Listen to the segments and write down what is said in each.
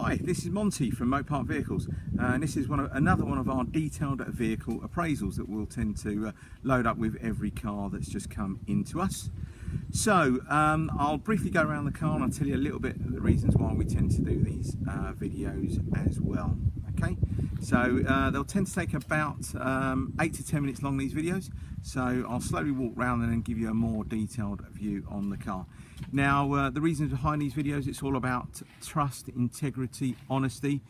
Hi, this is Monty from Motor Park Vehicles, and this is another one of our detailed vehicle appraisals that we'll tend to load up with every car that's just come into us. So I'll briefly go around the car and I'll tell you a little bit of the reasons why we tend to do these videos as well. Okay, so they'll tend to take about 8 to 10 minutes long, these videos, so I'll slowly walk around and then give you a more detailed view on the car. Now the reasons behind these videos, it's all about trust, integrity, honesty.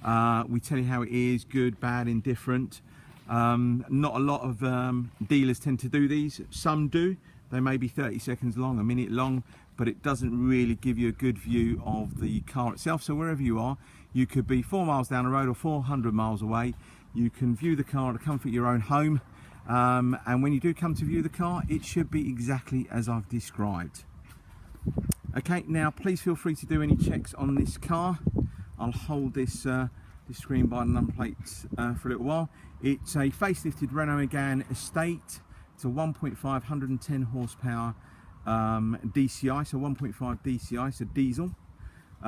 We tell you how it is, good, bad, indifferent. Not a lot of dealers tend to do these. Some do. They may be 30 seconds long, a minute long, but it doesn't really give you a good view of the car itself. So wherever you are, you could be 4 miles down the road or 400 miles away, you can view the car at the comfort of your own home. And when you do come to view the car, it should be exactly as I've described. Okay, now please feel free to do any checks on this car. I'll hold this screen by the number plates for a little while. It's a facelifted Renault Megane Estate. It's a 1.5 110 horsepower DCI, so 1.5 DCI, so diesel,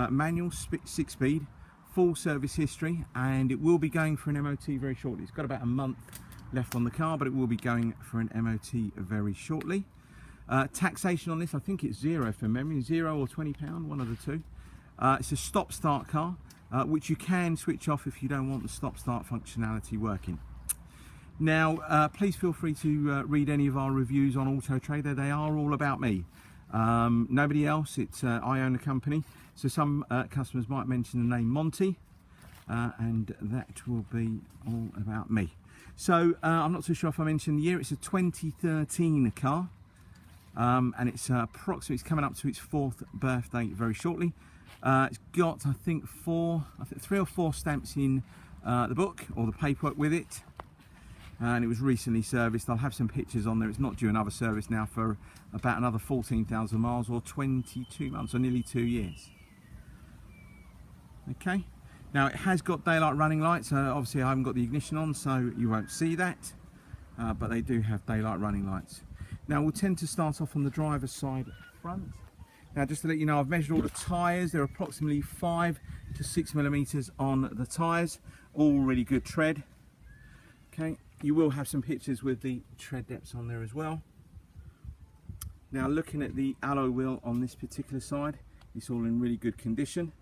manual, 6-speed, full service history, and it will be going for an MOT very shortly. It's got about a month left on the car, but it will be going for an MOT very shortly. Taxation on this, I think it's zero from memory, £0 or £20, one of the two. It's a stop-start car, which you can switch off if you don't want the stop-start functionality working. Now, please feel free to read any of our reviews on Auto Trader. They are all about me, nobody else. It's I own the company, so some customers might mention the name Monty, and that will be all about me. So I'm not too sure if I mentioned the year. It's a 2013 car. And it's approximately, it's coming up to its 4th birthday very shortly. It's got, I think 3 or 4 stamps in the book or the paperwork with it, and it was recently serviced. I'll have some pictures on there. It's not due another service now for about another 14,000 miles or 22 months or nearly 2 years. Okay, now it has got daylight running lights. Obviously I haven't got the ignition on, so you won't see that, but they do have daylight running lights. Now we'll tend to start off on the driver's side front. Now just to let you know, I've measured all the tyres. They're approximately 5 to 6 millimeters on the tyres, all really good tread. Okay, you will have some pictures with the tread depths on there as well. Now looking at the alloy wheel on this particular side, it's all in really good condition.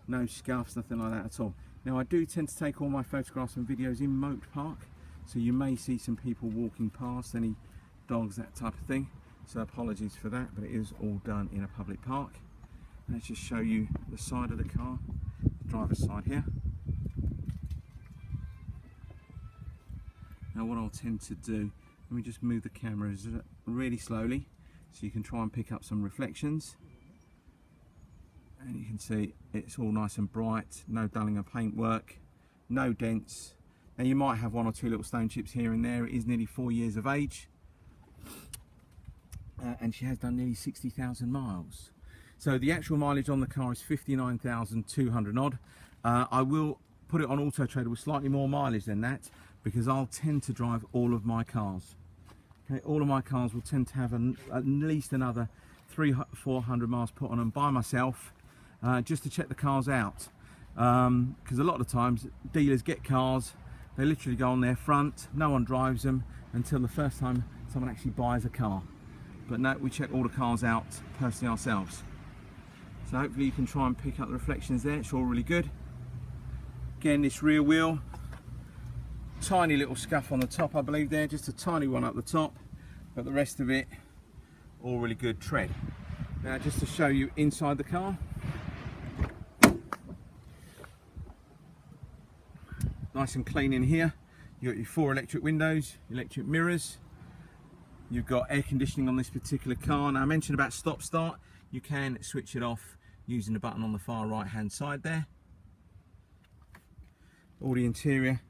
No scuffs, nothing like that at all. Now I do tend to take all my photographs and videos in Motor Park, so you may see some people walking past, any dogs, that type of thing, so apologies for that, but it is all done in a public park. Let's just show you the side of the car, the driver's side here. Now what I'll tend to do, let me just move the camera really slowly so you can try and pick up some reflections, and you can see it's all nice and bright, no dulling of paintwork, no dents. Now you might have 1 or 2 little stone chips here and there. It is nearly 4 years of age. And she has done nearly 60,000 miles. So the actual mileage on the car is 59,200 odd. I will put it on Auto Trader with slightly more mileage than that, because I'll tend to drive all of my cars. Okay, all of my cars will tend to have at least another 300-400 miles put on them by myself, just to check the cars out. Because a lot of the times dealers get cars, they literally go on their front, no one drives them until the first time someone actually buys a car. But no, we check all the cars out personally ourselves. So hopefully you can try and pick up the reflections there. It's all really good. Again, this rear wheel, tiny little scuff on the top, I believe there, just a tiny one up the top, but the rest of it, all really good tread. Now just to show you inside the car. Nice and clean in here. You've got your 4 electric windows, electric mirrors. You've got air conditioning on this particular car. Now I mentioned about stop start. You can switch it off using the button on the far right hand side there. All the interior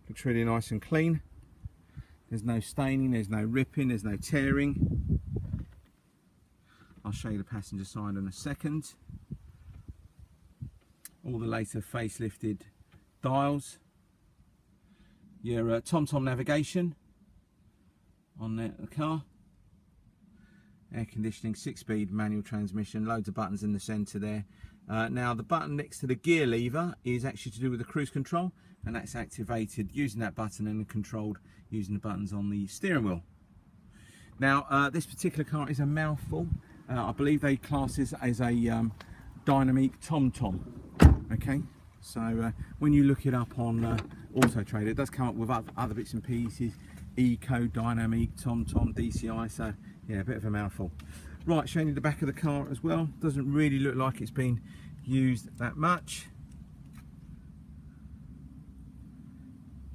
looks really nice and clean. There's no staining, there's no ripping, there's no tearing. I'll show you the passenger side in a second. All the later facelifted dials. Your TomTom navigation on the car. air conditioning, 6-speed manual transmission, loads of buttons in the centre there. Now the button next to the gear lever is actually to do with the cruise control, and that's activated using that button and controlled using the buttons on the steering wheel. Now this particular car is a mouthful. I believe they class this as a Dynamique TomTom. Okay, so when you look it up on Auto Trader, it does come up with other bits and pieces: Eco, Dynamique, TomTom, DCI. So yeah, a bit of a mouthful. Right, showing you the back of the car as well. Doesn't really look like it's been used that much.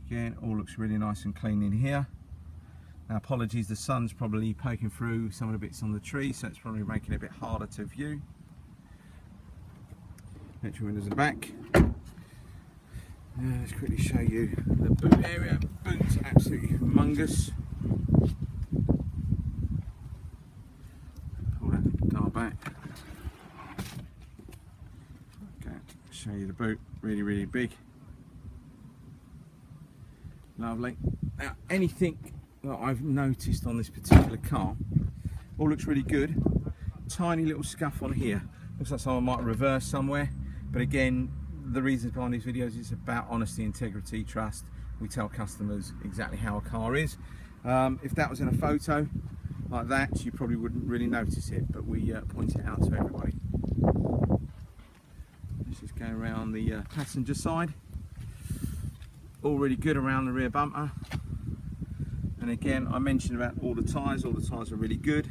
Again, all looks really nice and clean in here. Now, apologies, the sun's probably poking through some of the bits on the tree, so it's probably making it a bit harder to view. Electric windows in the back. Let's quickly show you the boot area. Boot's absolutely humongous. Pull that dial back. Okay, show you the boot. Really, really big. Lovely. Now, anything that I've noticed on this particular car, all looks really good. Tiny little scuff on here. Looks like someone might reverse somewhere. But again, the reason behind these videos is about honesty, integrity, trust. We tell customers exactly how a car is. If that was in a photo like that, you probably wouldn't really notice it, but we point it out to everybody. Let's just go around the passenger side. All really good around the rear bumper. And again, I mentioned about all the tyres are really good.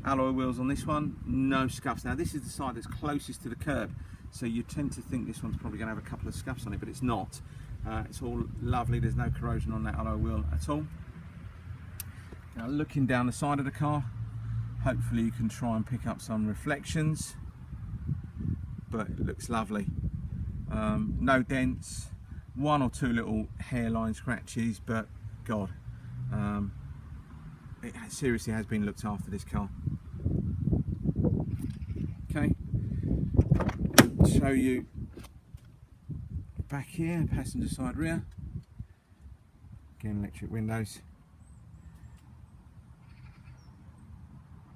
Alloy wheels on this one, no scuffs. Now this is the side that's closest to the curb, so you tend to think this one's probably going to have a couple of scuffs on it, but it's not. It's all lovely, there's no corrosion on that alloy wheel at all. Now looking down the side of the car, hopefully you can try and pick up some reflections, but it looks lovely. No dents, one or two little hairline scratches, but God, it seriously has been looked after, this car. Okay, show you back here, passenger side rear. Again, electric windows.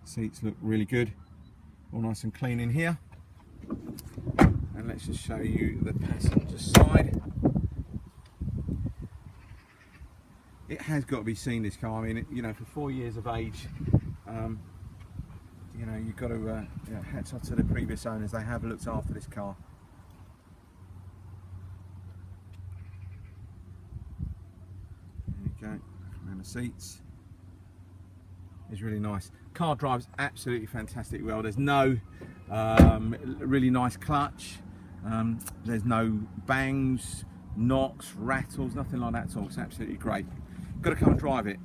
Seats look really good, all nice and clean in here. And let's just show you the passenger side. It has got to be seen, this car. I mean, you know, for 4 years of age, you know, you've got to, you know, hats off to the previous owners. They have looked after this car. There you go, around the seats. It's really nice. Car drives absolutely fantastic well. There's no really nice clutch. There's no bangs, knocks, rattles, nothing like that at all. It's absolutely great. Got to come and drive it.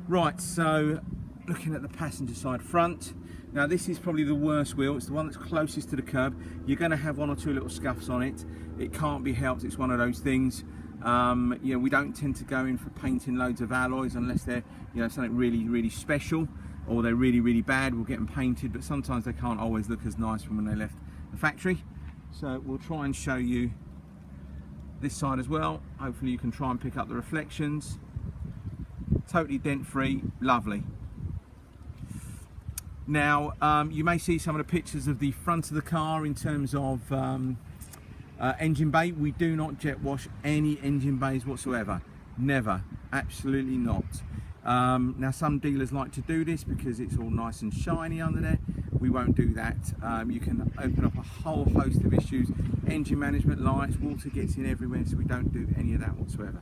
Right, so looking at the passenger side front. Now this is probably the worst wheel. It's the one that's closest to the curb. You're going to have one or two little scuffs on it. It can't be helped. It's one of those things. You know, we don't tend to go in for painting loads of alloys unless they're, you know, something really, really special, or they're really, really bad. We'll get them painted, but sometimes they can't always look as nice from when they left the factory. So we'll try and show you this side as well. Hopefully you can try and pick up the reflections. Totally dent free, lovely. Now you may see some of the pictures of the front of the car in terms of engine bay. We do not jet wash any engine bays whatsoever, never, absolutely not. Now some dealers like to do this because it's all nice and shiny under there. We won't do that. You can open up a whole host of issues. Engine management lights, water gets in everywhere, so we don't do any of that whatsoever.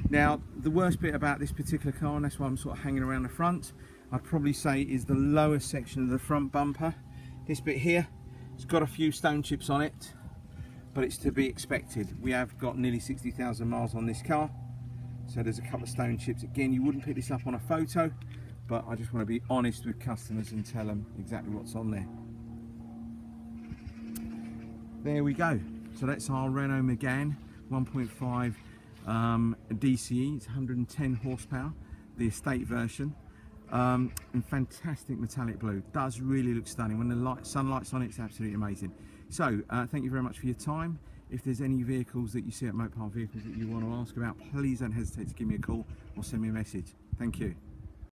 Now the worst bit about this particular car, and that's why I'm sort of hanging around the front, I'd probably say is the lower section of the front bumper. This bit here, it's got a few stone chips on it, but it's to be expected. We have got nearly 60,000 miles on this car, so there's a couple of stone chips. Again, you wouldn't pick this up on a photo, but I just want to be honest with customers and tell them exactly what's on there. There we go. So that's our Renault Megane 1.5 DCE. It's 110 horsepower, the estate version, in fantastic metallic blue. Does really look stunning. When the sunlight's on it, it's absolutely amazing. So thank you very much for your time. If there's any vehicles that you see at Mopar Vehicles that you want to ask about, please don't hesitate to give me a call or send me a message. Thank you.